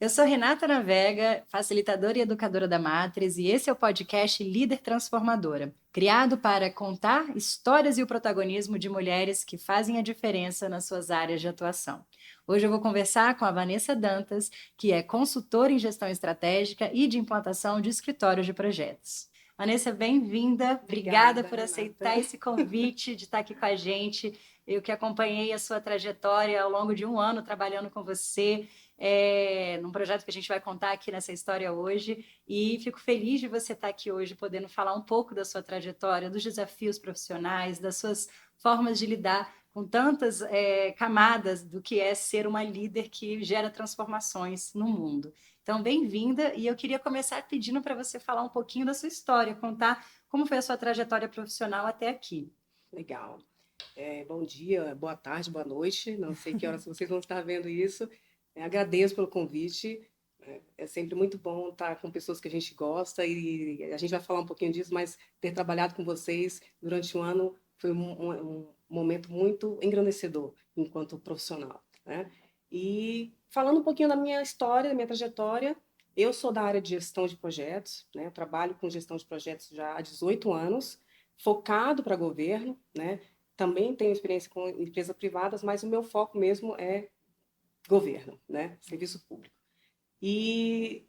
Eu sou Renata Navega, facilitadora e educadora da Matrix, e esse é o podcast Líder Transformadora, criado para contar histórias e o protagonismo de mulheres que fazem a diferença nas suas áreas de atuação. Hoje eu vou conversar com a Vanessa Dantas, que é consultora em gestão estratégica e de implantação de escritórios de projetos. Vanessa, bem-vinda. Obrigada por aceitar esse convite de estar aqui com a gente. Eu que acompanhei a sua trajetória ao longo de um ano trabalhando com você, num projeto que a gente vai contar aqui nessa história hoje, e fico feliz de você estar aqui hoje, podendo falar um pouco da sua trajetória, dos desafios profissionais, das suas formas de lidar com tantas camadas do que é ser uma líder que gera transformações no mundo. Então, bem-vinda, e eu queria começar pedindo para você falar um pouquinho da sua história, contar como foi a sua trajetória profissional até aqui. Legal. Bom dia, boa tarde, boa noite. Não sei que horas vocês vão estar vendo isso. Agradeço pelo convite. É sempre muito bom estar com pessoas que a gente gosta e a gente vai falar um pouquinho disso, mas ter trabalhado com vocês durante um ano foi um momento muito engrandecedor enquanto profissional, né? E falando um pouquinho da minha história, da minha trajetória, eu sou da área de gestão de projetos, né? Eu trabalho com gestão de projetos já há 18 anos, focado para governo, né? Também tenho experiência com empresas privadas, mas o meu foco mesmo é governo, né? Serviço público. E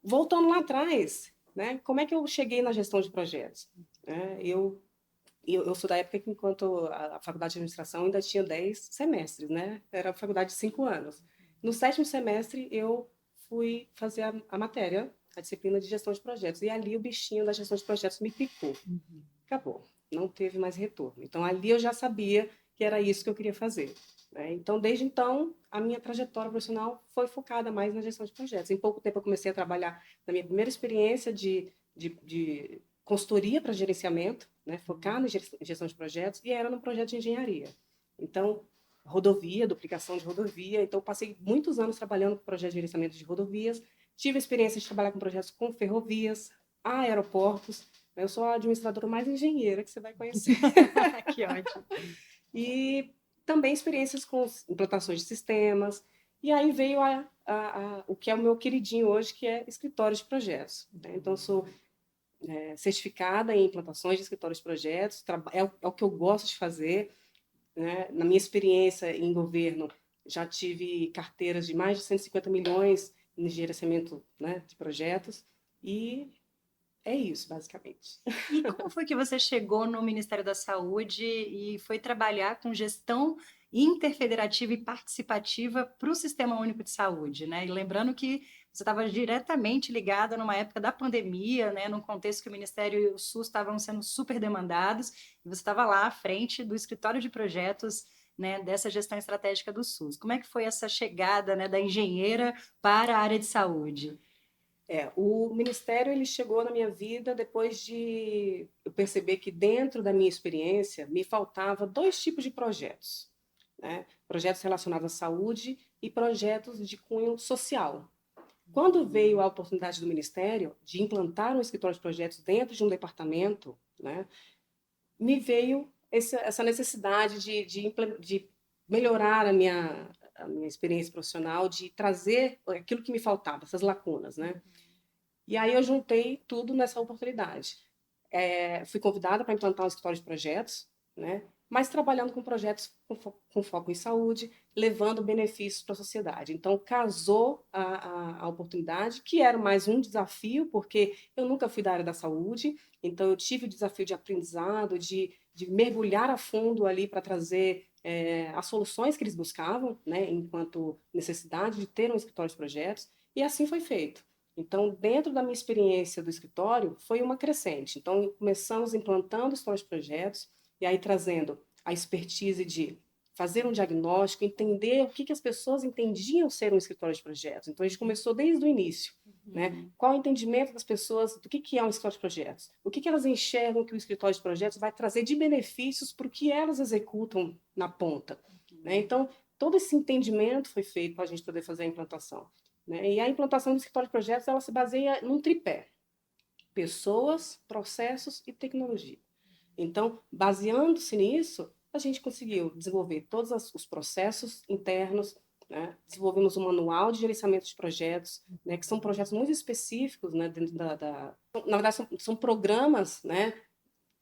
voltando lá atrás, né? Como é que eu cheguei na gestão de projetos? Eu sou da época que, enquanto a faculdade de administração ainda tinha 10 semestres, né? Era a faculdade de 5 anos. No sétimo semestre, eu fui fazer a matéria, a disciplina de gestão de projetos. E ali o bichinho da gestão de projetos me picou. Acabou. Não teve mais retorno. Então, ali eu já sabia que era isso que eu queria fazer, né? Então, desde então, a minha trajetória profissional foi focada mais na gestão de projetos. Em pouco tempo, eu comecei a trabalhar na minha primeira experiência de consultoria para gerenciamento, né? Focar na gestão de projetos, e era no projeto de engenharia. Então, rodovia, duplicação de rodovia. Então, passei muitos anos trabalhando com projetos de gerenciamento de rodovias. Tive a experiência de trabalhar com projetos com ferrovias, aeroportos. Eu sou a administradora mais engenheira que você vai conhecer. Que ótimo. E também experiências com implantações de sistemas. E aí veio o que é o meu queridinho hoje, que é escritório de projetos, né? Então, sou certificada em implantações de escritórios de projetos, é o que eu gosto de fazer, né? Na minha experiência em governo, já tive carteiras de mais de 150 milhões em gerenciamento, né, de projetos, e é isso, basicamente. E como foi que você chegou no Ministério da Saúde e foi trabalhar com gestão interfederativa e participativa para o Sistema Único de Saúde, né? E lembrando que você estava diretamente ligada numa época da pandemia, né? Num contexto que o Ministério e o SUS estavam sendo super demandados, e você estava lá à frente do escritório de projetos, né, dessa gestão estratégica do SUS. Como é que foi essa chegada, né, da engenheira para a área de saúde? O Ministério ele chegou na minha vida depois de eu perceber que dentro da minha experiência me faltava dois tipos de projetos, né? Projetos relacionados à saúde e projetos de cunho social. Quando veio a oportunidade do Ministério de implantar um escritório de projetos dentro de um departamento, né, me veio essa necessidade de melhorar a minha experiência profissional, de trazer aquilo que me faltava, essas lacunas, né? E aí eu juntei tudo nessa oportunidade. Fui convidada para implantar um escritório de projetos, né? Mas trabalhando com projetos com foco em saúde, levando benefícios para a sociedade. Então, casou a oportunidade, que era mais um desafio, porque eu nunca fui da área da saúde, então eu tive o desafio de aprendizado, de mergulhar a fundo ali para trazer as soluções que eles buscavam, né? Enquanto necessidade de ter um escritório de projetos, e assim foi feito. Então, dentro da minha experiência do escritório, foi uma crescente. Então, começamos implantando histórias de projetos, e aí trazendo a expertise de fazer um diagnóstico, entender o que as pessoas entendiam ser um escritório de projetos. Então, a gente começou desde o início, né? Qual o entendimento das pessoas do que é um escritório de projetos? O que elas enxergam que o escritório de projetos vai trazer de benefícios para o que elas executam na ponta, né? Então, todo esse entendimento foi feito para a gente poder fazer a implantação, né? E a implantação do escritório de projetos ela se baseia num tripé: pessoas, processos e tecnologia. Então, baseando-se nisso, a gente conseguiu desenvolver todos os processos internos, né? Desenvolvemos um manual de gerenciamento de projetos, né? Que são projetos muito específicos, né? Dentro na verdade, são programas, né?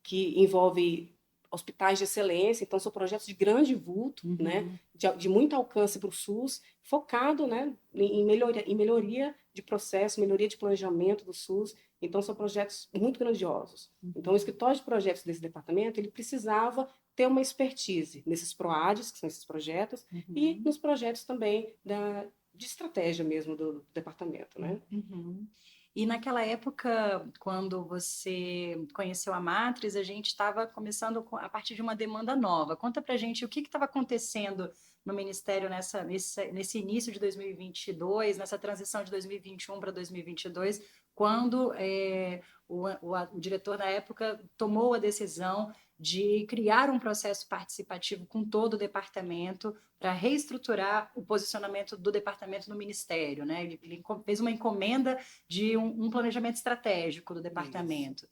Que envolvem hospitais de excelência, então são projetos de grande vulto, né? De muito alcance para o SUS, focado, né? Em melhoria de processo, melhoria de planejamento do SUS. Então são projetos muito grandiosos. Então o escritório de projetos desse departamento ele precisava ter uma expertise nesses PROADs, que são esses projetos, e nos projetos também de estratégia mesmo do departamento, né? E naquela época, quando você conheceu a Matrix, a gente estava começando a partir de uma demanda nova. Conta pra gente o que estava acontecendo no Ministério nesse início de 2022, nessa transição de 2021 para 2022, quando o diretor na época tomou a decisão de criar um processo participativo com todo o departamento para reestruturar o posicionamento do departamento no Ministério, né? Ele fez uma encomenda de um planejamento estratégico do departamento.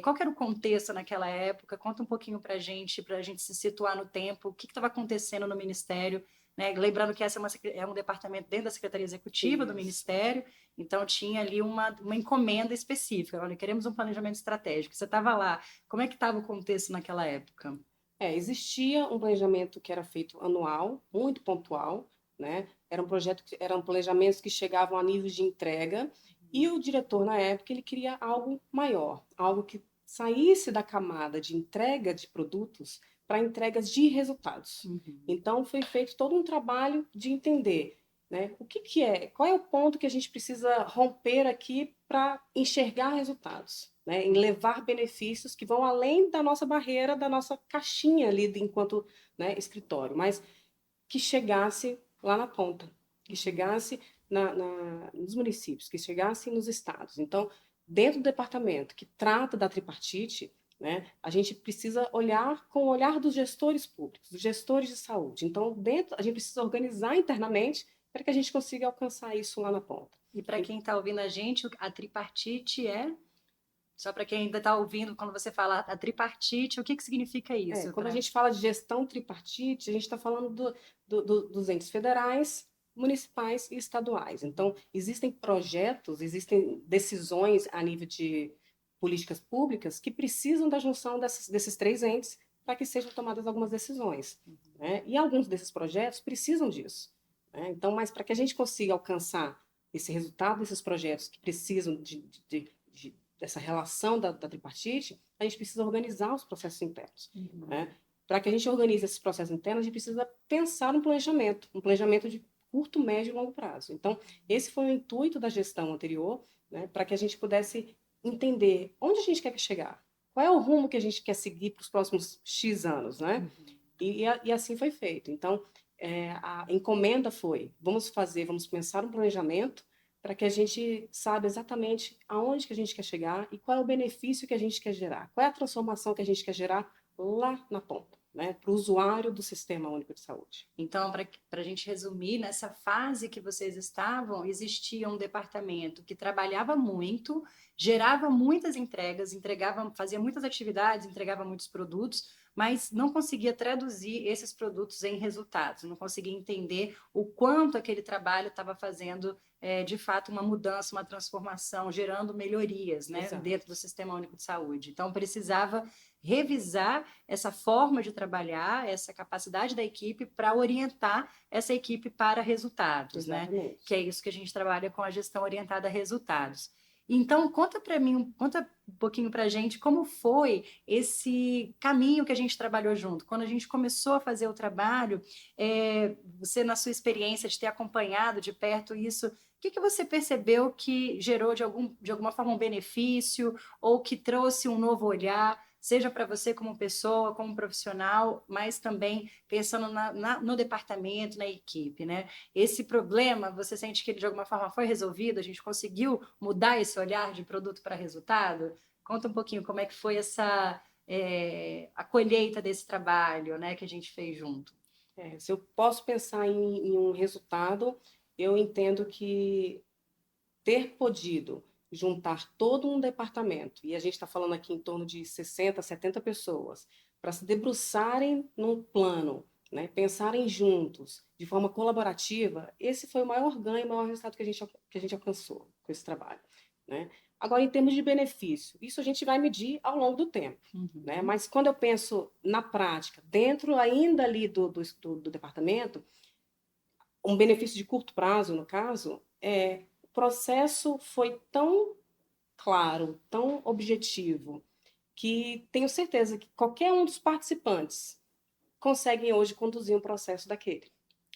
Qual que era o contexto naquela época? Conta um pouquinho para a gente se situar no tempo, o que estava acontecendo no Ministério, né? Lembrando que essa é um departamento dentro da Secretaria Executiva do Ministério, então tinha ali uma encomenda específica. Olha, queremos um planejamento estratégico. Você estava lá, como é que estava o contexto naquela época? Existia um planejamento que era feito anual, muito pontual, né? Eram planejamentos que chegavam a níveis de entrega, e o diretor, na época, ele queria algo maior, algo que saísse da camada de entrega de produtos para entregas de resultados. Então, foi feito todo um trabalho de entender, né, qual é o ponto que a gente precisa romper aqui para enxergar resultados, né, em levar benefícios que vão além da nossa barreira, da nossa caixinha ali enquanto, né, escritório, mas que chegasse lá na ponta, que chegasse nos municípios, que chegasse nos estados. Então, dentro do departamento que trata da tripartite, né, a gente precisa olhar com o olhar dos gestores públicos, dos gestores de saúde. Então, a gente precisa organizar internamente para que a gente consiga alcançar isso lá na ponta. E para quem está ouvindo a gente, a tripartite só para quem ainda está ouvindo, quando você fala a tripartite, o que significa isso? Quando a gente fala de gestão tripartite, a gente está falando dos entes federais, municipais e estaduais. Então, existem projetos, existem decisões a nível de políticas públicas que precisam da junção desses três entes para que sejam tomadas algumas decisões. Né? E alguns desses projetos precisam disso. Né? Então, mas para que a gente consiga alcançar esse resultado desses projetos que precisam dessa relação da tripartite, a gente precisa organizar os processos internos. Né? Para que a gente organize esses processos internos, a gente precisa pensar um planejamento de curto, médio e longo prazo. Então, esse foi o intuito da gestão anterior, né, para que a gente pudesse entender onde a gente quer chegar, qual é o rumo que a gente quer seguir para os próximos X anos, né? E assim foi feito. Então, a encomenda foi, vamos pensar um planejamento para que a gente saiba exatamente aonde que a gente quer chegar e qual é o benefício que a gente quer gerar, qual é a transformação que a gente quer gerar lá na ponta, né, para o usuário do Sistema Único de Saúde. Então, para a gente resumir, nessa fase que vocês estavam, existia um departamento que trabalhava muito, gerava muitas entregas, fazia muitas atividades, entregava muitos produtos, mas não conseguia traduzir esses produtos em resultados, não conseguia entender o quanto aquele trabalho estava fazendo, de fato, uma mudança, uma transformação, gerando melhorias, né, dentro do Sistema Único de Saúde. Então, precisava revisar essa forma de trabalhar, essa capacidade da equipe para orientar essa equipe para resultados, né? Que é isso que a gente trabalha com a gestão orientada a resultados. Então, conta um pouquinho para a gente como foi esse caminho que a gente trabalhou junto. Quando a gente começou a fazer o trabalho, você, na sua experiência de ter acompanhado de perto isso, o que você percebeu que gerou de alguma forma um benefício ou que trouxe um novo olhar, seja para você como pessoa, como profissional, mas também pensando no departamento, na equipe, né? Esse problema, você sente que ele de alguma forma foi resolvido? A gente conseguiu mudar esse olhar de produto para resultado? Conta um pouquinho como é que foi a colheita desse trabalho, né, que a gente fez junto. Se eu posso pensar em um resultado, eu entendo que ter podido juntar todo um departamento, e a gente está falando aqui em torno de 60, 70 pessoas, para se debruçarem num plano né, pensarem juntos, de forma colaborativa, esse foi o maior ganho, o maior resultado que a gente alcançou com esse trabalho, né? Agora, em termos de benefício, isso a gente vai medir ao longo do tempo, né? Mas quando eu penso na prática, dentro ainda ali do departamento, um benefício de curto prazo, no caso, o processo foi tão claro, tão objetivo, que tenho certeza que qualquer um dos participantes conseguem hoje conduzir um processo daquele.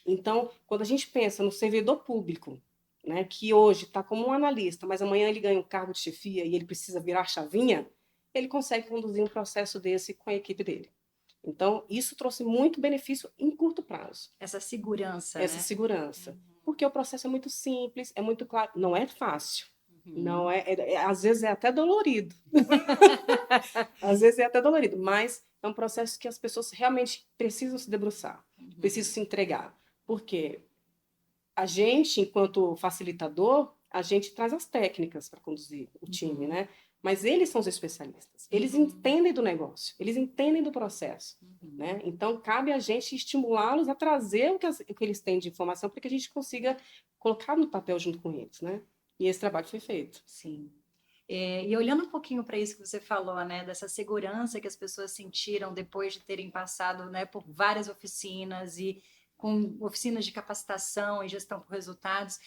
Então, quando a gente pensa no servidor público, né, que hoje está como um analista, mas amanhã ele ganha um cargo de chefia e ele precisa virar chavinha, ele consegue conduzir um processo desse com a equipe dele. Então, isso trouxe muito benefício em curto prazo. Essa segurança, Essa né? segurança. Porque o processo é muito simples, é muito claro, não é fácil. Não às vezes é até dolorido. Às vezes é até dolorido, mas é um processo que as pessoas realmente precisam se debruçar, precisam se entregar. Porque a gente, enquanto facilitador, a gente traz as técnicas para conduzir o time, né? Mas eles são os especialistas. Eles entendem do negócio, eles entendem do processo, né? Então, cabe a gente estimulá-los a trazer o que eles têm de informação para que a gente consiga colocar no papel junto com eles, né? E esse trabalho foi feito. Sim. E olhando um pouquinho para isso que você falou, né, dessa segurança que as pessoas sentiram depois de terem passado, né, por várias oficinas e com oficinas de capacitação e gestão por resultados,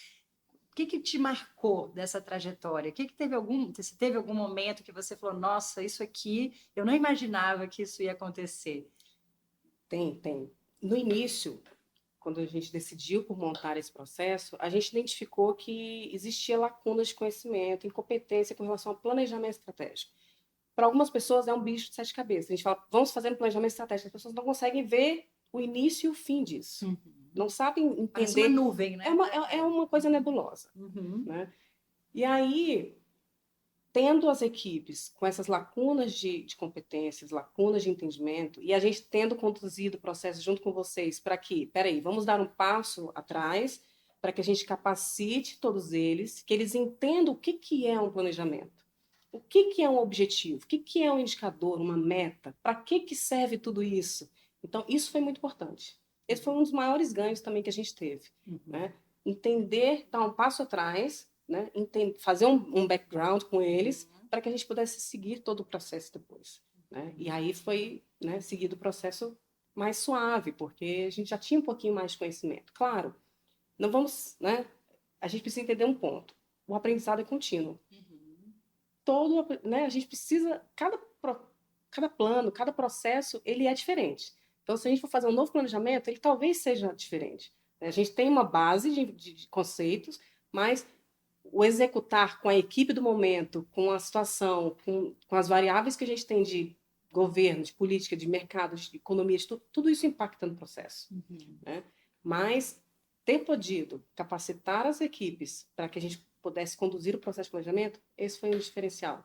o que te marcou dessa trajetória? Se teve algum momento que você falou, nossa, isso aqui, eu não imaginava que isso ia acontecer? Tem. No início, quando a gente decidiu por montar esse processo, a gente identificou que existia lacunas de conhecimento, incompetência com relação ao planejamento estratégico. Para algumas pessoas é um bicho de sete cabeças. A gente fala, vamos fazer um planejamento estratégico. As pessoas não conseguem ver o início e o fim disso. Não sabem entender. Parece uma nuvem, né? É uma coisa nebulosa. Né? E aí, tendo as equipes com essas lacunas de competências, lacunas de entendimento, e a gente tendo conduzido o processo junto com vocês para que, peraí, vamos dar um passo atrás para que a gente capacite todos eles, que eles entendam o que é um planejamento, o que é um objetivo, o que é um indicador, uma meta, para que serve tudo isso. Então, isso foi muito importante. Esse foi um dos maiores ganhos também que a gente teve. Né? Entender, dar um passo atrás, né? Fazer um background com eles para que a gente pudesse seguir todo o processo depois. Né? E aí foi, né, seguido o processo mais suave, porque a gente já tinha um pouquinho mais de conhecimento. Claro, não vamos, né? A gente precisa entender um ponto. O aprendizado é contínuo. Né, a gente precisa, cada plano, cada processo, ele é diferente. Então, se a gente for fazer um novo planejamento, ele talvez seja diferente. A gente tem uma base de conceitos, mas o executar com a equipe do momento, com a situação, com as variáveis que a gente tem de governo, de política, de mercado, de economia, de tudo isso impacta no processo. Né? Mas ter podido capacitar as equipes para que a gente pudesse conduzir o processo de planejamento, esse foi um diferencial.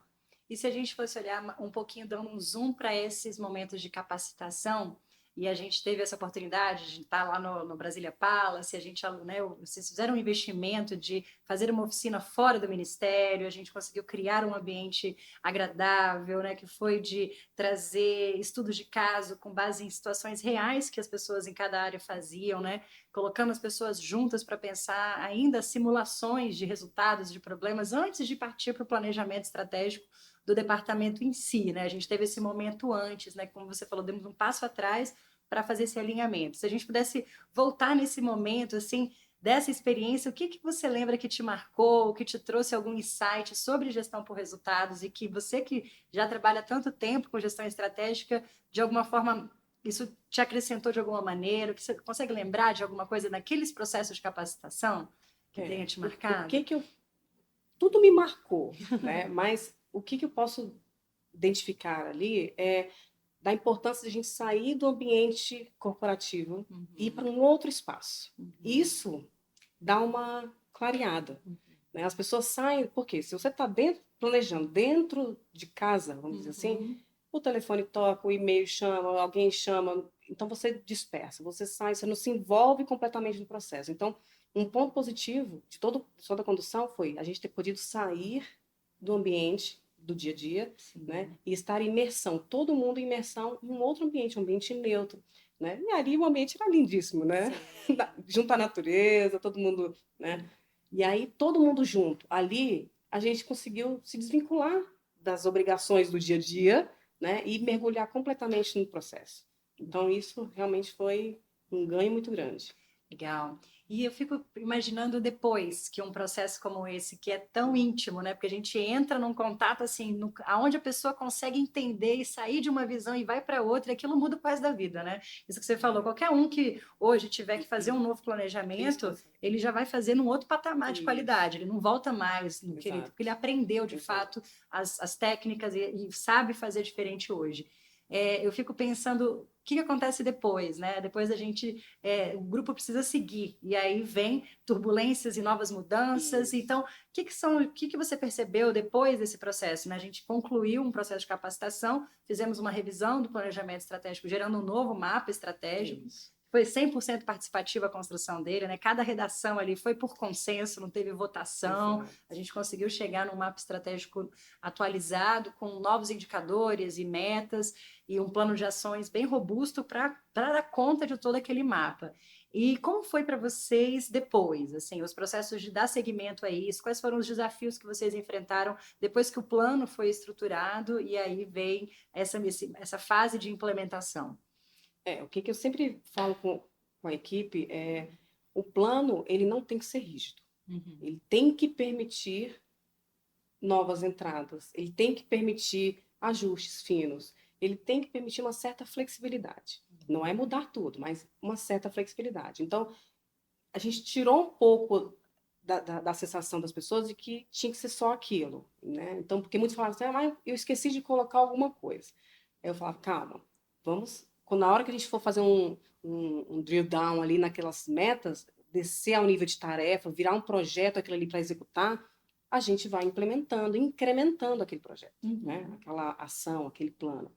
E se a gente fosse olhar um pouquinho, dando um zoom para esses momentos de capacitação, e a gente teve essa oportunidade de estar lá no Brasília Palace, a gente, né, vocês fizeram um investimento de fazer uma oficina fora do Ministério, a gente conseguiu criar um ambiente agradável, né, que foi de trazer estudos de caso com base em situações reais que as pessoas em cada área faziam, né, colocando as pessoas juntas para pensar ainda simulações de resultados, de problemas, antes de partir para o planejamento estratégico do departamento em si, né? A gente teve esse momento antes, né? Como você falou, demos um passo atrás para fazer esse alinhamento. Se a gente pudesse voltar nesse momento, assim, dessa experiência, o que você lembra que te marcou, que te trouxe algum insight sobre gestão por resultados e que você que já trabalha tanto tempo com gestão estratégica, de alguma forma, isso te acrescentou de alguma maneira? Que você consegue lembrar de alguma coisa naqueles processos de capacitação que tenha te marcado? Tudo me marcou, né? Mas o que eu posso identificar ali é da importância de a gente sair do ambiente corporativo e ir para um outro espaço. Isso dá uma clareada. Né? As pessoas saem, porque se você está planejando dentro de casa, vamos dizer assim, o telefone toca, o e-mail chama, alguém chama, então você dispersa, você sai, você não se envolve completamente no processo. Então, um ponto positivo de toda a condução foi a gente ter podido sair do ambiente do dia a dia, né? E estar em imersão, todo mundo em imersão em um outro ambiente, um ambiente neutro, né? E ali o ambiente era lindíssimo, né? Junto à natureza, todo mundo, né? E aí todo mundo junto. Ali a gente conseguiu se desvincular das obrigações do dia a dia, né? E mergulhar completamente no processo. Então isso realmente foi um ganho muito grande. Legal. E eu fico imaginando depois que um processo como esse, que é tão íntimo, né? Porque a gente entra num contato assim, aonde a pessoa consegue entender e sair de uma visão e vai para outra, e aquilo muda o resto da vida, né? Isso que você falou, qualquer um que hoje tiver que fazer um novo planejamento, ele já vai fazer num outro patamar de qualidade, ele não volta mais no que ele, porque ele aprendeu de fato as técnicas e sabe fazer diferente hoje. Eu fico pensando o que acontece depois, né? Depois da gente o grupo precisa seguir, e aí vem turbulências e novas mudanças. Isso. Então, o que você percebeu depois desse processo? Né? A gente concluiu um processo de capacitação, fizemos uma revisão do planejamento estratégico, gerando um novo mapa estratégico. Isso. Foi 100% participativa a construção dele, né? Cada redação ali foi por consenso, não teve votação. Exato. A gente conseguiu chegar num mapa estratégico atualizado, com novos indicadores e metas, e um plano de ações bem robusto para dar conta de todo aquele mapa. E como foi para vocês depois, assim, os processos de dar seguimento a isso? Quais foram os desafios que vocês enfrentaram depois que o plano foi estruturado e aí vem essa fase de implementação? O que eu sempre falo com a equipe o plano ele não tem que ser rígido. Uhum. Ele tem que permitir novas entradas, ele tem que permitir ajustes finos, ele tem que permitir uma certa flexibilidade. Não é mudar tudo, mas uma certa flexibilidade. Então, a gente tirou um pouco da sensação das pessoas de que tinha que ser só aquilo, né? Então, porque muitos falavam assim, mas eu esqueci de colocar alguma coisa. Aí eu falava, calma, vamos, quando na hora que a gente for fazer um drill down ali naquelas metas, descer ao nível de tarefa, virar um projeto aquilo ali para executar, a gente vai implementando, incrementando aquele projeto, né? Aquela ação, aquele plano.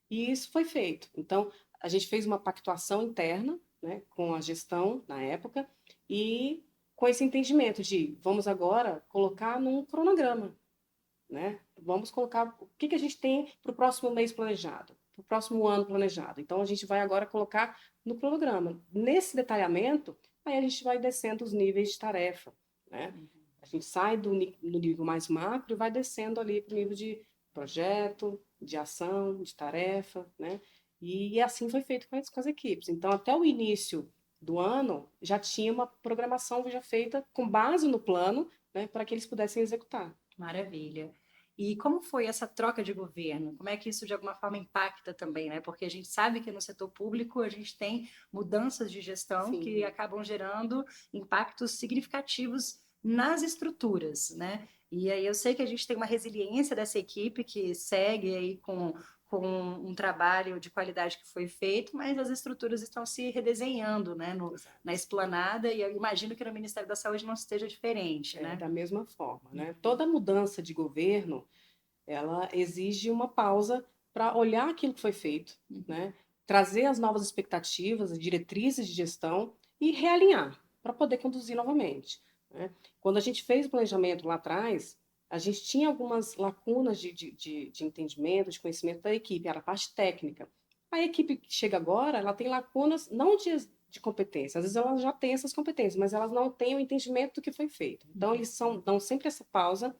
E isso foi feito. Então, a gente fez uma pactuação interna, né, com a gestão na época e com esse entendimento de vamos agora colocar num cronograma, né? Vamos colocar o que a gente tem para o próximo mês planejado, para o próximo ano planejado. Então, a gente vai agora colocar no cronograma. Nesse detalhamento, aí a gente vai descendo os níveis de tarefa, né? A gente sai do nível mais macro e vai descendo ali para o nível de projeto, de ação, de tarefa, né? E assim foi feito com as equipes. Então, até o início do ano, já tinha uma programação já feita com base no plano, né, para que eles pudessem executar. Maravilha. E como foi essa troca de governo? Como é que isso de alguma forma impacta também, né? Porque a gente sabe que no setor público a gente tem mudanças de gestão Sim. que acabam gerando impactos significativos nas estruturas, né? E aí eu sei que a gente tem uma resiliência dessa equipe que segue aí com um trabalho de qualidade que foi feito, mas as estruturas estão se redesenhando, né, na esplanada, e eu imagino que no Ministério da Saúde não esteja diferente, né? Da mesma forma, né? Toda mudança de governo, ela exige uma pausa para olhar aquilo que foi feito, né? Trazer as novas expectativas, as diretrizes de gestão e realinhar para poder conduzir novamente, né? Quando a gente fez o planejamento lá atrás, a gente tinha algumas lacunas de entendimento, de conhecimento da equipe, era a parte técnica. A equipe que chega agora, ela tem lacunas não de competência, às vezes elas já têm essas competências, mas elas não têm o entendimento do que foi feito. Então, eles dão sempre essa pausa,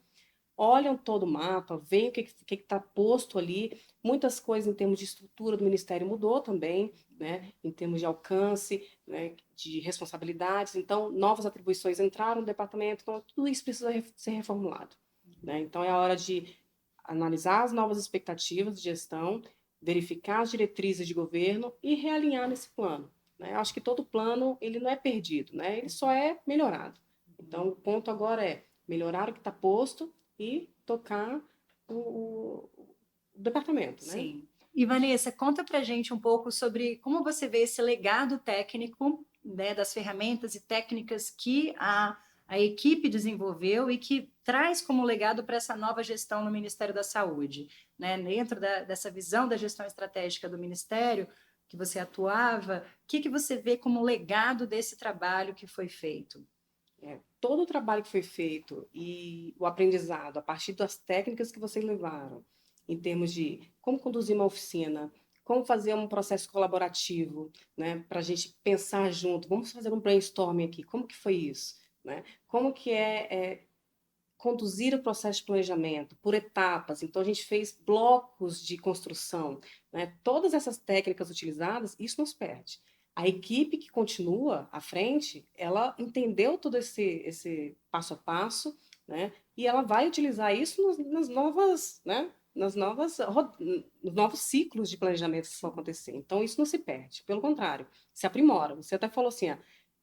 olham todo o mapa, veem o que está posto ali. Muitas coisas em termos de estrutura do Ministério mudou também, né? Em termos de alcance, né? De responsabilidades. Então, novas atribuições entraram no departamento, então tudo isso precisa ser reformulado, né? Então, é a hora de analisar as novas expectativas de gestão, verificar as diretrizes de governo e realinhar nesse plano, né? Acho que todo plano ele não é perdido, né? Ele só é melhorado. Então, o ponto agora é melhorar o que está posto e tocar o departamento, né? Sim. E Vanessa, conta pra gente um pouco sobre como você vê esse legado técnico, né, das ferramentas e técnicas que a equipe desenvolveu e que traz como legado para essa nova gestão no Ministério da Saúde, né? Dentro dessa visão da gestão estratégica do Ministério que você atuava, o que você vê como legado desse trabalho que foi feito? Todo o trabalho que foi feito e o aprendizado a partir das técnicas que vocês levaram, em termos de como conduzir uma oficina, como fazer um processo colaborativo, né, para a gente pensar junto, vamos fazer um brainstorming aqui, como que foi isso, né? Como que conduzir o processo de planejamento por etapas. Então, a gente fez blocos de construção, né? Todas essas técnicas utilizadas, isso não se perde. A equipe que continua à frente, ela entendeu todo esse passo a passo, né? E ela vai utilizar isso nas novas, né? Nos novos ciclos de planejamento que vão acontecer. Então, isso não se perde, pelo contrário, se aprimora. Você até falou assim,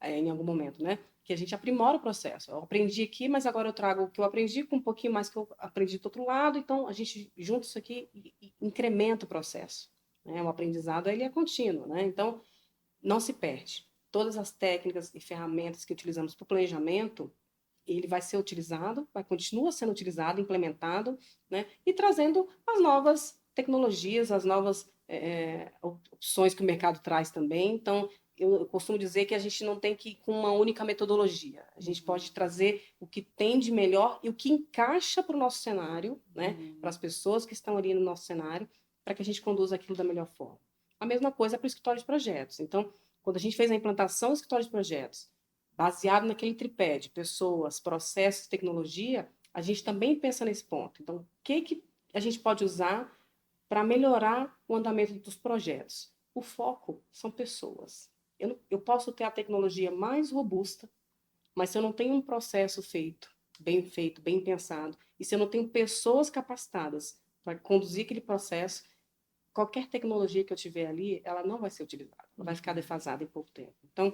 em algum momento, né? Que a gente aprimora o processo. Eu aprendi aqui, mas agora eu trago o que eu aprendi com um pouquinho mais que eu aprendi do outro lado, então a gente junta isso aqui e incrementa o processo. Né? O aprendizado ele é contínuo, né? Então não se perde. Todas as técnicas e ferramentas que utilizamos para o planejamento, ele vai ser utilizado, vai continuar sendo utilizado, implementado, né? E trazendo as novas tecnologias, as novas opções que o mercado traz também. Então, eu costumo dizer que a gente não tem que ir com uma única metodologia. A gente pode trazer o que tem de melhor e o que encaixa para o nosso cenário, né? Para as pessoas que estão ali no nosso cenário, para que a gente conduza aquilo da melhor forma. A mesma coisa para o escritório de projetos. Então, quando a gente fez a implantação do escritório de projetos, baseado naquele tripé de pessoas, processos, tecnologia, a gente também pensa nesse ponto. Então, o que a gente pode usar para melhorar o andamento dos projetos? O foco são pessoas. Eu posso ter a tecnologia mais robusta, mas se eu não tenho um processo feito, bem pensado, e se eu não tenho pessoas capacitadas para conduzir aquele processo, qualquer tecnologia que eu tiver ali, ela não vai ser utilizada, ela vai ficar defasada em pouco tempo. Então,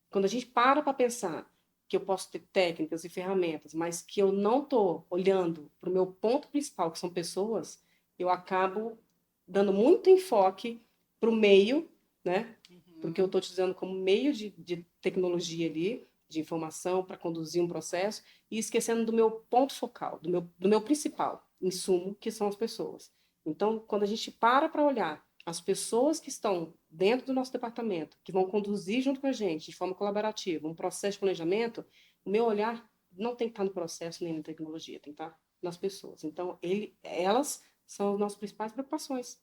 quando a gente para pensar que eu posso ter técnicas e ferramentas, mas que eu não estou olhando para o meu ponto principal, que são pessoas, eu acabo dando muito enfoque para o meio, né? Porque eu estou utilizando como meio de tecnologia ali, de informação para conduzir um processo, e esquecendo do meu ponto focal, do meu principal insumo, que são as pessoas. Então, quando a gente para olhar as pessoas que estão dentro do nosso departamento, que vão conduzir junto com a gente, de forma colaborativa, um processo de planejamento, o meu olhar não tem que estar no processo nem na tecnologia, tem que estar nas pessoas. Então, elas são as nossas principais preocupações.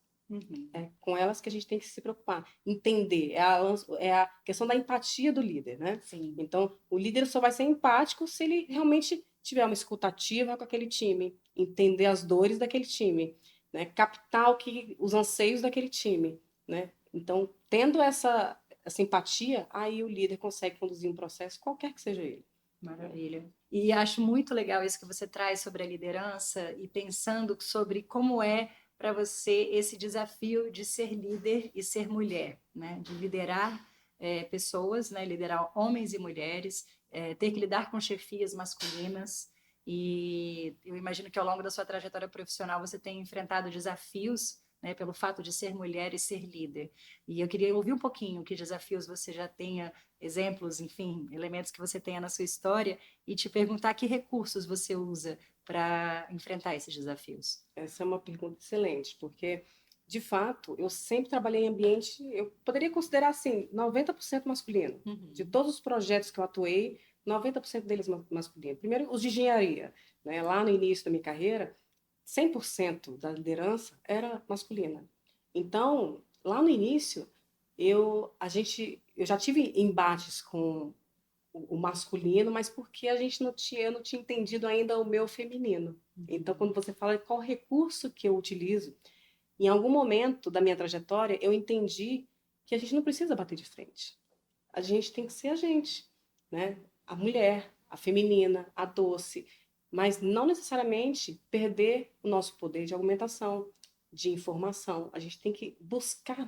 É com elas que a gente tem que se preocupar. Entender, é a questão da empatia do líder, né? Sim. Então, o líder só vai ser empático se ele realmente tiver uma escutativa com aquele time, entender as dores daquele time, né? Captar os anseios daquele time, né? Então, tendo essa empatia, aí o líder consegue conduzir um processo, qualquer que seja ele. Maravilha. E acho muito legal isso que você traz sobre a liderança e pensando sobre como é para você esse desafio de ser líder e ser mulher, né? De liderar pessoas, né? Liderar homens e mulheres, ter que lidar com chefias masculinas. E eu imagino que ao longo da sua trajetória profissional você tem enfrentado desafios, né, pelo fato de ser mulher e ser líder. E eu queria ouvir um pouquinho que desafios você já tenha, exemplos, enfim, elementos que você tenha na sua história, e te perguntar que recursos você usa para enfrentar esses desafios. Essa é uma pergunta excelente, porque, de fato, eu sempre trabalhei em ambiente, eu poderia considerar assim, 90% masculino. De todos os projetos que eu atuei, 90% deles masculino. Primeiro, os de engenharia. Né? Lá no início da minha carreira, 100% da liderança era masculina. Então, lá no início, eu já tive embates com o masculino, mas porque eu não tinha entendido ainda o meu feminino. Então, quando você fala qual recurso que eu utilizo, em algum momento da minha trajetória, eu entendi que a gente não precisa bater de frente. A gente tem que ser a gente, né? A mulher, a feminina, a doce, mas não necessariamente perder o nosso poder de argumentação, de informação. A gente tem que buscar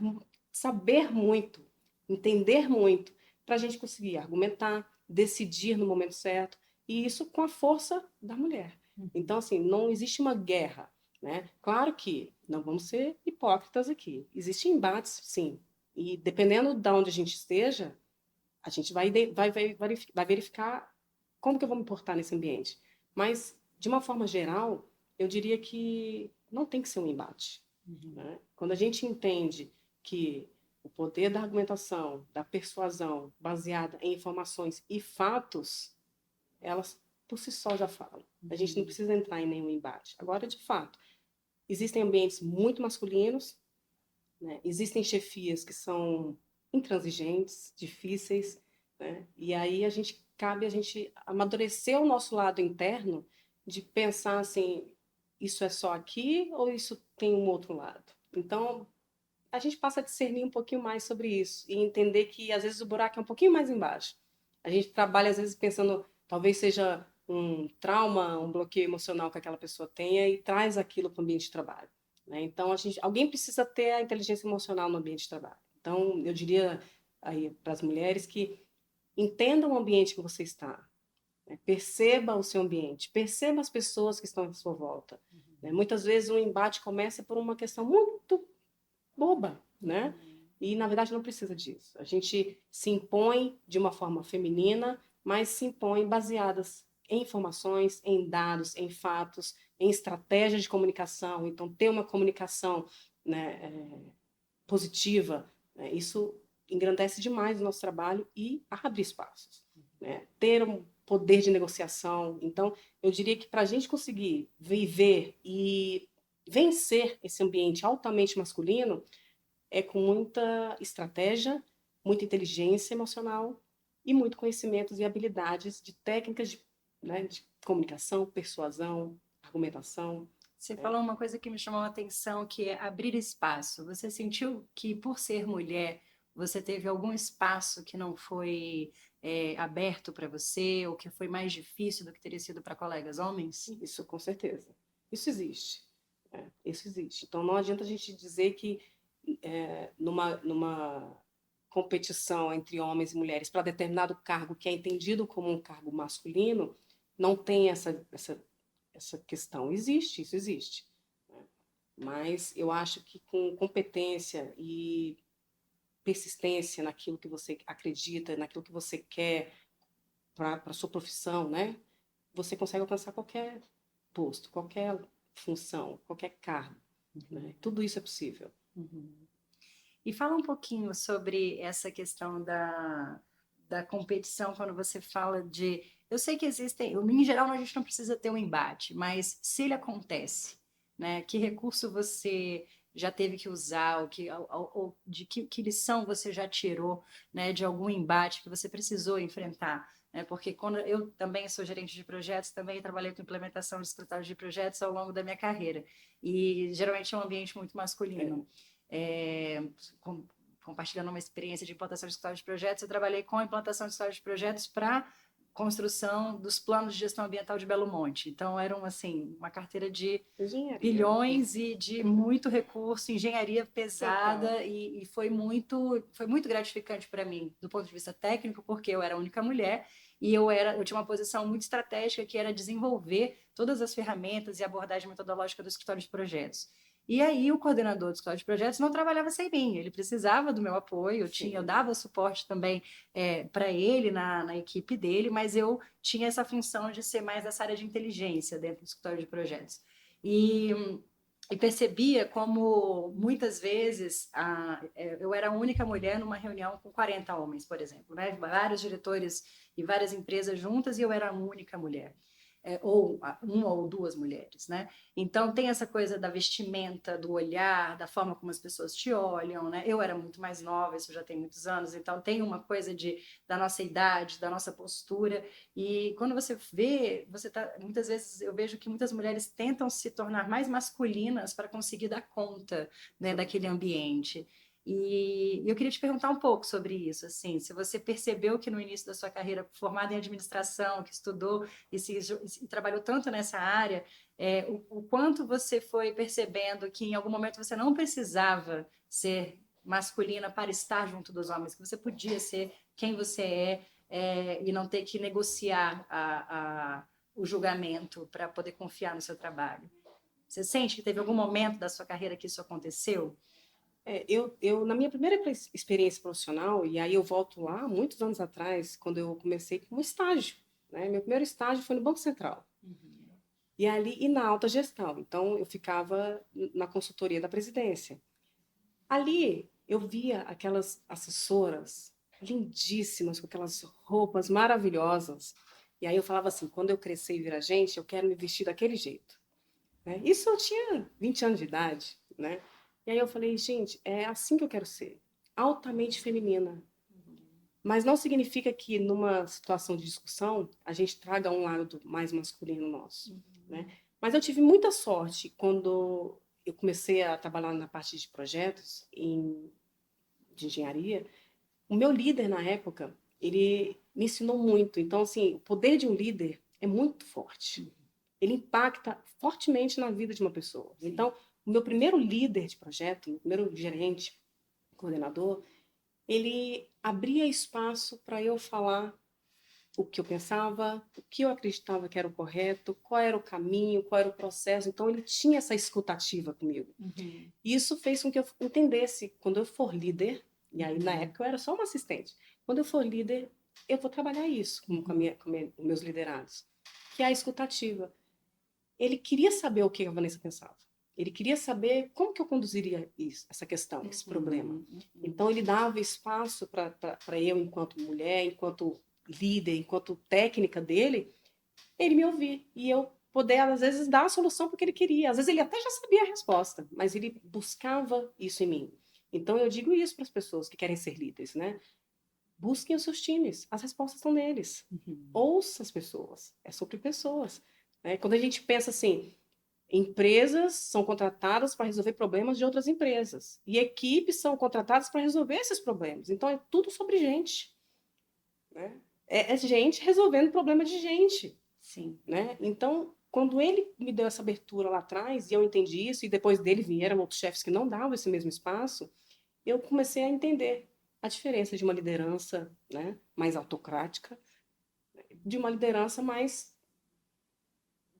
saber muito, entender muito, para a gente conseguir argumentar, decidir no momento certo, e isso com a força da mulher. Então, assim, não existe uma guerra, né? Claro que não vamos ser hipócritas aqui. Existem embates, sim, e dependendo de onde a gente esteja, a gente vai verificar como que eu vou me portar nesse ambiente. Mas, de uma forma geral, eu diria que não tem que ser um embate. Né? Quando a gente entende que o poder da argumentação, da persuasão, baseada em informações e fatos, elas por si só já falam. A gente não precisa entrar em nenhum embate. Agora, de fato, existem ambientes muito masculinos, né? Existem chefias que são intransigentes, difíceis, né? E aí cabe a gente amadurecer o nosso lado interno de pensar assim, isso é só aqui ou isso tem um outro lado? Então, a gente passa a discernir um pouquinho mais sobre isso e entender que às vezes o buraco é um pouquinho mais embaixo. A gente trabalha às vezes pensando, talvez seja um trauma, um bloqueio emocional que aquela pessoa tenha e traz aquilo para o ambiente de trabalho, né? Então alguém precisa ter a inteligência emocional no ambiente de trabalho. Então eu diria aí para as mulheres que entendam o ambiente que você está, né? Perceba o seu ambiente, perceba as pessoas que estão à sua volta, né? Muitas vezes um embate começa por uma questão muito boba, né? E, na verdade, não precisa disso. A gente se impõe de uma forma feminina, mas se impõe baseadas em informações, em dados, em fatos, em estratégias de comunicação. Então, ter uma comunicação, né, positiva, né, isso engrandece demais o nosso trabalho e abre espaços, né? Ter um poder de negociação. Então, eu diria que para a gente conseguir viver e vencer esse ambiente altamente masculino, é com muita estratégia, muita inteligência emocional e muito conhecimentos e habilidades de técnicas de, né, de comunicação, persuasão, argumentação. Você Né? falou uma coisa que me chamou a atenção, que é abrir espaço. Você sentiu que, por ser mulher, você teve algum espaço que não foi aberto para você, ou que foi mais difícil do que teria sido para colegas homens? Isso, com certeza. Isso existe. Né? Isso existe. Então, não adianta a gente dizer que numa competição entre homens e mulheres para determinado cargo que é entendido como um cargo masculino, não tem essa questão. Existe, isso existe. Né? Mas eu acho que com competência e persistência naquilo que você acredita, naquilo que você quer para a sua profissão, né? Você consegue alcançar qualquer posto, qualquer função, qualquer cargo. Né? Tudo isso é possível. Uhum. E fala um pouquinho sobre essa questão da competição, quando você fala de. Eu sei que existem, em geral, a gente não precisa ter um embate, mas se ele acontece, né, que recurso você já teve que usar, ou de que lição você já tirou, né, de algum embate que você precisou enfrentar? Né? Porque quando eu também sou gerente de projetos, também trabalhei com implementação de escritórios de projetos ao longo da minha carreira. E geralmente é um ambiente muito masculino. É, compartilhando uma experiência de implantação de escritório de projetos, eu trabalhei com a implantação de escritório de projetos para construção dos planos de gestão ambiental de Belo Monte. Então, eram, assim, uma carteira de Engenharia. bilhões e de muito recurso, engenharia pesada, e foi muito gratificante para mim, do ponto de vista técnico, porque eu era a única mulher e eu tinha uma posição muito estratégica, que era desenvolver todas as ferramentas e abordagem metodológica do escritório de projetos. E aí o coordenador do escritório de projetos não trabalhava sem mim, ele precisava do meu apoio, eu dava suporte também para ele na equipe dele, mas eu tinha essa função de ser mais essa área de inteligência dentro do escritório de projetos. E, e percebia como muitas vezes eu era a única mulher numa reunião com 40 homens, por exemplo, né? Vários diretores e várias empresas juntas, e eu era a única mulher. Ou uma ou duas mulheres, né? Então tem essa coisa da vestimenta, do olhar, da forma como as pessoas te olham, né? Eu era muito mais nova, isso já tem muitos anos, então tem uma coisa da nossa idade, da nossa postura, e quando você vê, muitas vezes eu vejo que muitas mulheres tentam se tornar mais masculinas para conseguir dar conta, né, daquele ambiente. E eu queria te perguntar um pouco sobre isso, assim, se você percebeu que no início da sua carreira, formada em administração, que estudou e trabalhou tanto nessa área, o quanto você foi percebendo que em algum momento você não precisava ser masculina para estar junto dos homens, que você podia ser quem você e não ter que negociar o julgamento para poder confiar no seu trabalho. Você sente que teve algum momento da sua carreira que isso aconteceu? Na minha primeira experiência profissional, e aí eu volto lá, muitos anos atrás, quando eu comecei como estágio, né? Meu primeiro estágio foi no Banco Central. Uhum. E na alta gestão. Então, eu ficava na consultoria da presidência. Ali, eu via aquelas assessoras lindíssimas, com aquelas roupas maravilhosas. E aí eu falava assim, quando eu crescer e virar gente, eu quero me vestir daquele jeito. Né? Isso eu tinha 20 anos de idade, né? E aí eu falei, gente, é assim que eu quero ser, altamente feminina. Mas não significa que numa situação de discussão a gente traga um lado mais masculino nosso, né? Mas eu tive muita sorte quando eu comecei a trabalhar na parte de projetos de engenharia. O meu líder na época, ele me ensinou muito. Então, assim, o poder de um líder é muito forte. Ele impacta fortemente na vida de uma pessoa. Então, o meu primeiro líder de projeto, o primeiro gerente, coordenador, ele abria espaço para eu falar o que eu pensava, o que eu acreditava que era o correto, qual era o caminho, qual era o processo. Então, ele tinha essa escutativa comigo. E isso fez com que eu entendesse, quando eu for líder, e aí na época eu era só uma assistente, quando eu for líder, eu vou trabalhar isso com meus liderados, que é a escutativa. Ele queria saber o que a Vanessa pensava. Ele queria saber como que eu conduziria isso, essa questão, esse problema. Então, ele dava espaço para eu, enquanto mulher, enquanto líder, enquanto técnica dele, ele me ouvir. E eu poder, às vezes, dar a solução porque ele queria. Às vezes, ele até já sabia a resposta, mas ele buscava isso em mim. Então, eu digo isso para as pessoas que querem ser líderes, né? Busquem os seus times. As respostas estão neles. Ouça as pessoas. É sobre pessoas. Né? Quando a gente pensa assim, empresas são contratadas para resolver problemas de outras empresas. E equipes são contratadas para resolver esses problemas. Então, é tudo sobre gente. Né? É gente resolvendo problemas de gente. Sim. Né? Então, quando ele me deu essa abertura lá atrás, e eu entendi isso, e depois dele vieram outros chefes que não davam esse mesmo espaço, eu comecei a entender a diferença de uma liderança, né, mais autocrática, de uma liderança mais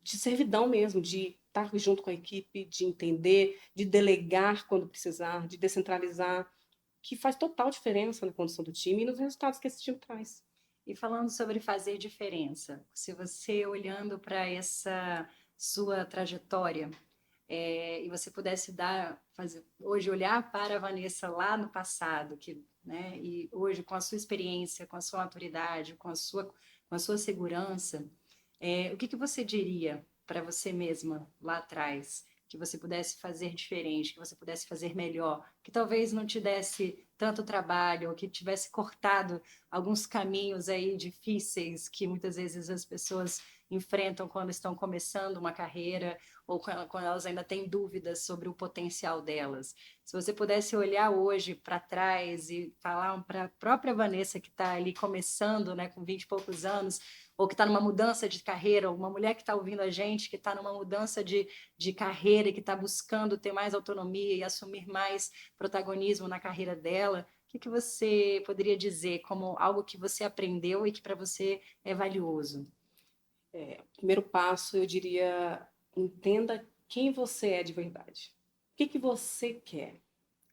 de servidão mesmo, de estar junto com a equipe, de entender, de delegar quando precisar, de descentralizar, que faz total diferença na condução do time e nos resultados que esse time traz. E falando sobre fazer diferença, se você olhando para essa sua trajetória, e você pudesse hoje olhar para a Vanessa lá no passado, né, e hoje com a sua experiência, com a sua maturidade, com a sua segurança, o que você diria para você mesma lá atrás? Que você pudesse fazer diferente, que você pudesse fazer melhor, que talvez não te desse tanto trabalho, ou que tivesse cortado alguns caminhos aí difíceis que muitas vezes as pessoas enfrentam quando estão começando uma carreira ou quando elas ainda têm dúvidas sobre o potencial delas. Se você pudesse olhar hoje para trás e falar para a própria Vanessa que está ali começando, né, com 20 e poucos anos, ou que está numa mudança de carreira, ou uma mulher que está ouvindo a gente, que está numa mudança de carreira e que está buscando ter mais autonomia e assumir mais protagonismo na carreira dela, o que você poderia dizer como algo que você aprendeu e que para você é valioso? Primeiro passo, eu diria, entenda quem você é de verdade. O que você quer?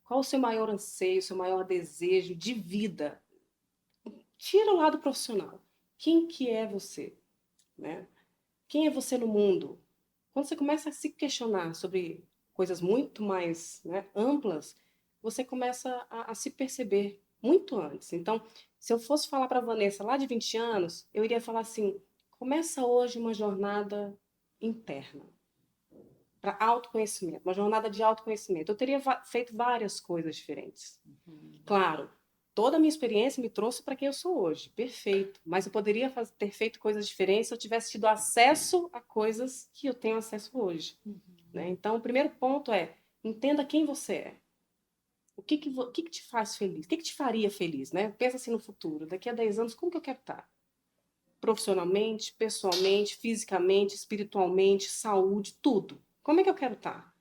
Qual o seu maior anseio, o seu maior desejo de vida? Tira o lado profissional. Quem que é você? Né? Quem é você no mundo? Quando você começa a se questionar sobre coisas muito mais, né, amplas, você começa a se perceber muito antes. Então, se eu fosse falar para a Vanessa lá de 20 anos, eu iria falar assim: começa hoje uma jornada interna para autoconhecimento, uma jornada de autoconhecimento. Eu teria feito várias coisas diferentes. Claro, toda a minha experiência me trouxe para quem eu sou hoje, perfeito. Mas eu poderia ter feito coisas diferentes se eu tivesse tido acesso a coisas que eu tenho acesso hoje. Né? Então, o primeiro ponto é: entenda quem você é. O que te faz feliz? O que te faria feliz? Né? Pensa assim no futuro. Daqui a 10 anos, como que eu quero estar? Profissionalmente, pessoalmente, fisicamente, espiritualmente, saúde, tudo. Como é que eu quero estar?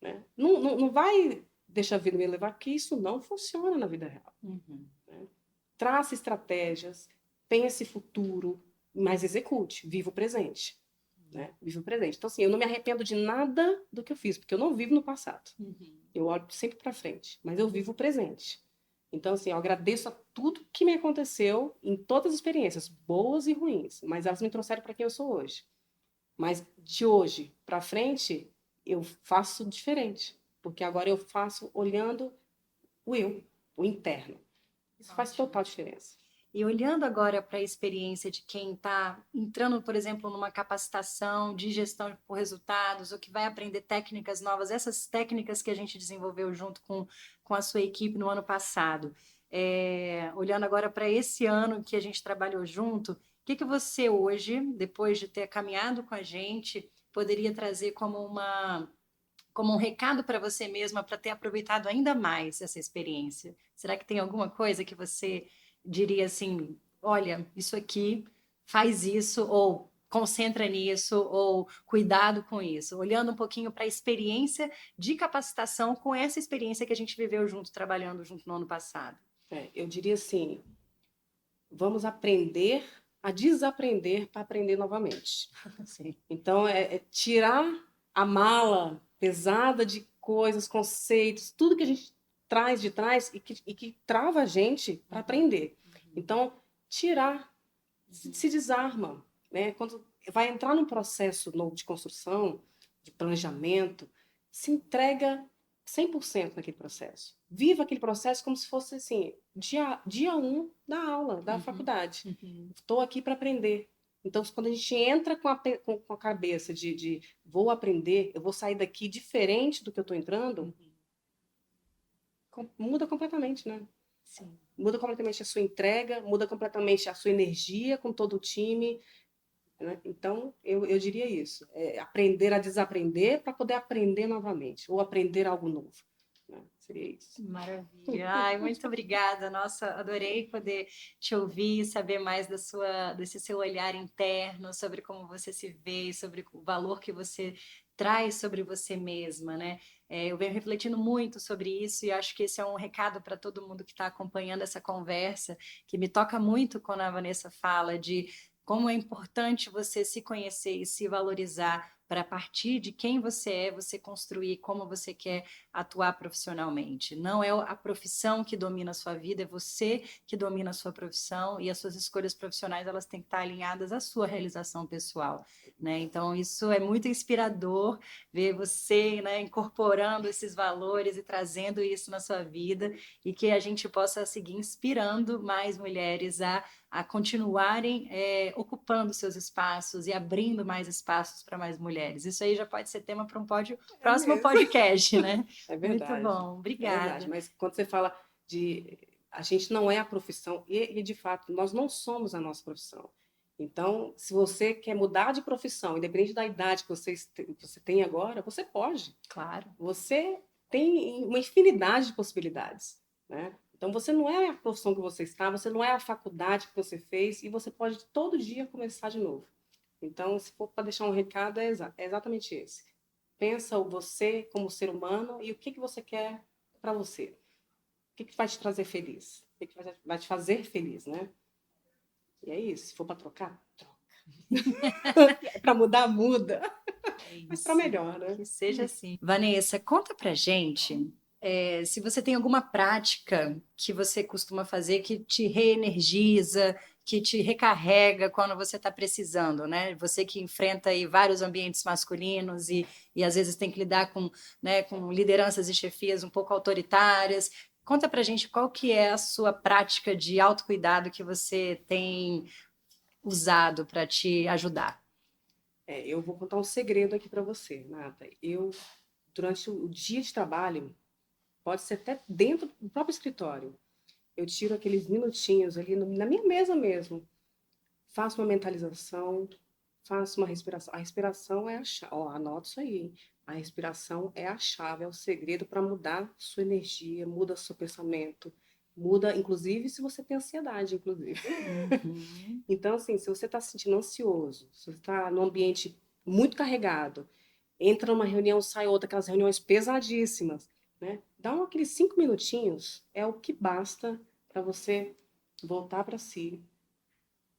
Né? Não vai deixar a vida me levar, porque isso não funciona na vida real. Né? Trace estratégias, pense futuro, mas execute, viva o presente. Né? Viva o presente. Então, assim, eu não me arrependo de nada do que eu fiz, porque eu não vivo no passado. Eu olho sempre para frente, mas eu vivo o presente. Então, assim, eu agradeço a tudo que me aconteceu em todas as experiências, boas e ruins, mas elas me trouxeram para quem eu sou hoje. Mas de hoje para frente, eu faço diferente, porque agora eu faço olhando o eu, o interno. Isso faz total diferença. E olhando agora para a experiência de quem está entrando, por exemplo, numa capacitação de gestão por resultados, ou que vai aprender técnicas novas, essas técnicas que a gente desenvolveu junto com a sua equipe no ano passado, olhando agora para esse ano que a gente trabalhou junto, o que você hoje, depois de ter caminhado com a gente, poderia trazer como um recado para você mesma para ter aproveitado ainda mais essa experiência? Será que tem alguma coisa que você diria assim, olha, isso aqui, faz isso, ou concentra nisso, ou cuidado com isso, olhando um pouquinho para a experiência de capacitação com essa experiência que a gente viveu junto, trabalhando junto no ano passado? Eu diria assim, vamos aprender a desaprender para aprender novamente. Sim. Então, é tirar a mala pesada de coisas, conceitos, tudo que a gente traz de trás e que trava a gente para aprender. Então, tirar, se desarma, né? Quando vai entrar num processo novo de construção, de planejamento, se entrega 100% naquele processo. Viva aquele processo como se fosse assim, dia 1 da aula, da faculdade. Estou aqui para aprender. Então, quando a gente entra com a cabeça de vou aprender, eu vou sair daqui diferente do que eu estou entrando, muda completamente, né? Sim. Muda completamente a sua entrega, muda completamente a sua energia com todo o time, né? Então, eu diria isso. Aprender a desaprender para poder aprender novamente, ou aprender algo novo, né? Seria isso. Maravilha. Ai, muito obrigada. Nossa, adorei poder te ouvir, saber mais desse seu olhar interno, sobre como você se vê, sobre o valor que você traz sobre você mesma, né? Eu venho refletindo muito sobre isso e acho que esse é um recado para todo mundo que está acompanhando essa conversa, que me toca muito quando a Vanessa fala de como é importante você se conhecer e se valorizar para, a partir de quem você é, você construir como você quer atuar profissionalmente. Não é a profissão que domina a sua vida, é você que domina a sua profissão, e as suas escolhas profissionais elas têm que estar alinhadas à sua realização pessoal, né? Então isso é muito inspirador ver você, né, incorporando esses valores e trazendo isso na sua vida, e que a gente possa seguir inspirando mais mulheres a continuarem ocupando seus espaços e abrindo mais espaços para mais mulheres. Isso aí já pode ser tema para um próximo Mesmo. podcast, né? É Muito verdade. bom, É verdade. obrigada. Mas quando você fala de a gente não é a profissão, e de fato, nós não somos a nossa profissão. Então, se você quer mudar de profissão, independente da idade que você tem agora, você pode. Claro. Você tem uma infinidade de possibilidades, né? Então, você não é a profissão que você está, você não é a faculdade que você fez, e você pode todo dia começar de novo. Então, se for para deixar um recado, é exatamente esse. Pensa o você como ser humano e o que você quer para você. O que vai te trazer feliz? O que vai te fazer feliz, né? E é isso. Se for para trocar, troca. Para mudar, muda. É Mas para isso. melhor, né? Que seja assim. Vanessa, conta pra gente se você tem alguma prática que você costuma fazer que te reenergiza, que te recarrega quando você está precisando, né? Você que enfrenta aí vários ambientes masculinos e às vezes tem que lidar com, né, com lideranças e chefias um pouco autoritárias. Conta pra gente qual que é a sua prática de autocuidado que você tem usado para te ajudar. Eu vou contar um segredo aqui para você, Nata. Durante o dia de trabalho, pode ser até dentro do próprio escritório, eu tiro aqueles minutinhos ali na minha mesa mesmo, faço uma mentalização, faço uma respiração. A respiração é a chave. Ó, anota isso aí. Hein? A respiração é a chave, é o segredo para mudar sua energia, muda seu pensamento, muda, inclusive, se você tem ansiedade, inclusive. Uhum. Então, assim, se você está se sentindo ansioso, se você está num ambiente muito carregado, entra numa reunião, sai outra, aquelas reuniões pesadíssimas, né? Dá aqueles 5 minutinhos, é o que basta para você voltar para si,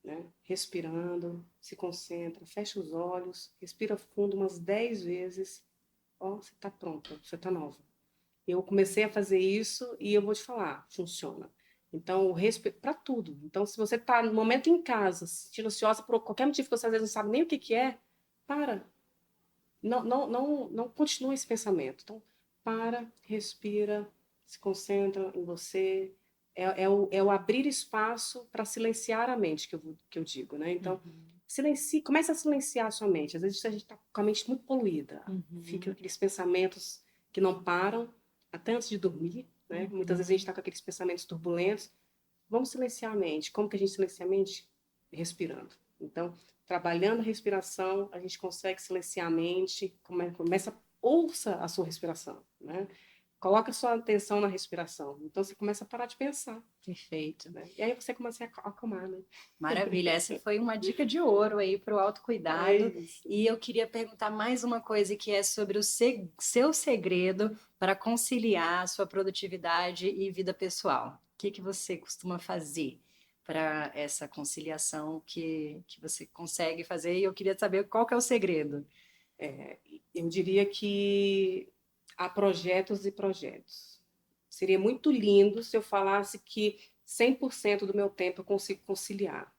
né? Respirando, se concentra, fecha os olhos, respira fundo umas 10 vezes. Ó, você está pronta, você está nova. Eu comecei a fazer isso e eu vou te falar, funciona. Então, para tudo. Então, se você está no momento em casa, se sentindo ansiosa por qualquer motivo que você às vezes não sabe nem o que é, para. Não continua esse pensamento. Então, para, respira, se concentra em você, é o abrir espaço para silenciar a mente, que eu digo, né? Então, comece a silenciar a sua mente. Às vezes a gente está com a mente muito poluída, fica aqueles pensamentos que não param, até antes de dormir, né? Muitas vezes a gente está com aqueles pensamentos turbulentos. Vamos silenciar a mente. Como que a gente silencia a mente? Respirando. Então, trabalhando a respiração, a gente consegue silenciar a mente, ouça a sua respiração, né? Coloca a sua atenção na respiração. Então, você começa a parar de pensar. Perfeito. Né? E aí você começa a acalmar, né? Maravilha, essa foi uma dica de ouro aí para o autocuidado. E eu queria perguntar mais uma coisa que é sobre o seu segredo para conciliar a sua produtividade e vida pessoal. O que você costuma fazer para essa conciliação que você consegue fazer? E eu queria saber qual que é o segredo. Eu diria que há projetos e projetos. Seria muito lindo se eu falasse que 100% do meu tempo eu consigo conciliar.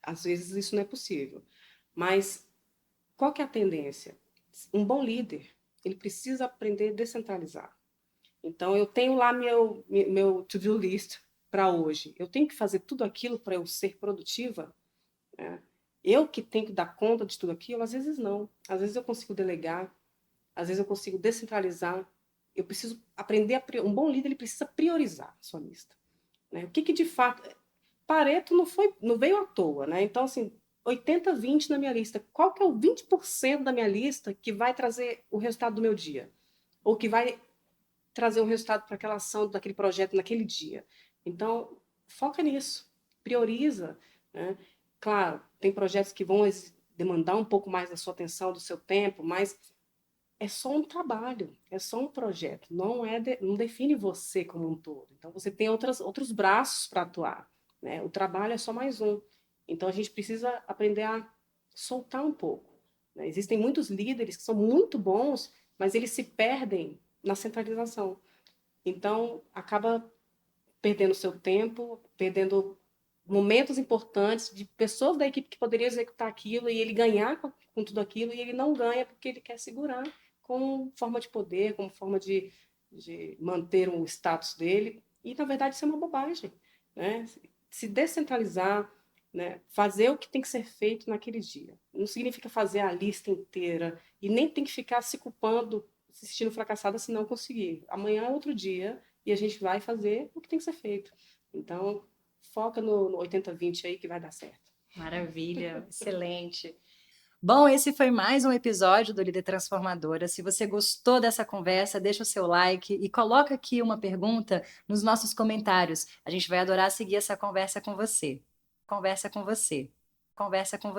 Às vezes isso não é possível. Mas qual que é a tendência? Um bom líder, ele precisa aprender a descentralizar. Então, eu tenho lá meu to-do list para hoje. Eu tenho que fazer tudo aquilo para eu ser produtiva, né? Eu que tenho que dar conta de tudo aquilo, às vezes não. Às vezes eu consigo delegar, às vezes eu consigo descentralizar. Eu preciso aprender um bom líder, ele precisa priorizar a sua lista, né? O que de fato Pareto não veio à toa, né? Então assim, 80-20 na minha lista. Qual que é o 20% da minha lista que vai trazer o resultado do meu dia? Ou que vai trazer um resultado para aquela ação, daquele projeto naquele dia? Então, foca nisso, prioriza, né? Claro, tem projetos que vão demandar um pouco mais da sua atenção, do seu tempo, mas é só um trabalho, é só um projeto, não define você como um todo. Então, você tem outros braços para atuar, né? O trabalho é só mais um. Então, a gente precisa aprender a soltar um pouco, né? Existem muitos líderes que são muito bons, mas eles se perdem na centralização. Então, acaba perdendo seu tempo, perdendo momentos importantes de pessoas da equipe que poderiam executar aquilo e ele ganhar com tudo aquilo e ele não ganha porque ele quer segurar como forma de poder, como forma de manter o status dele. E, na verdade, isso é uma bobagem, né? Se descentralizar, né? Fazer o que tem que ser feito naquele dia. Não significa fazer a lista inteira e nem tem que ficar se culpando, se sentindo fracassada se não conseguir. Amanhã é outro dia e a gente vai fazer o que tem que ser feito. Então, foca no 80-20 aí que vai dar certo. Maravilha, excelente. Bom, esse foi mais um episódio do Líder Transformadora. Se você gostou dessa conversa, deixa o seu like e coloca aqui uma pergunta nos nossos comentários. A gente vai adorar seguir essa conversa com você. Conversa com você. Conversa com você.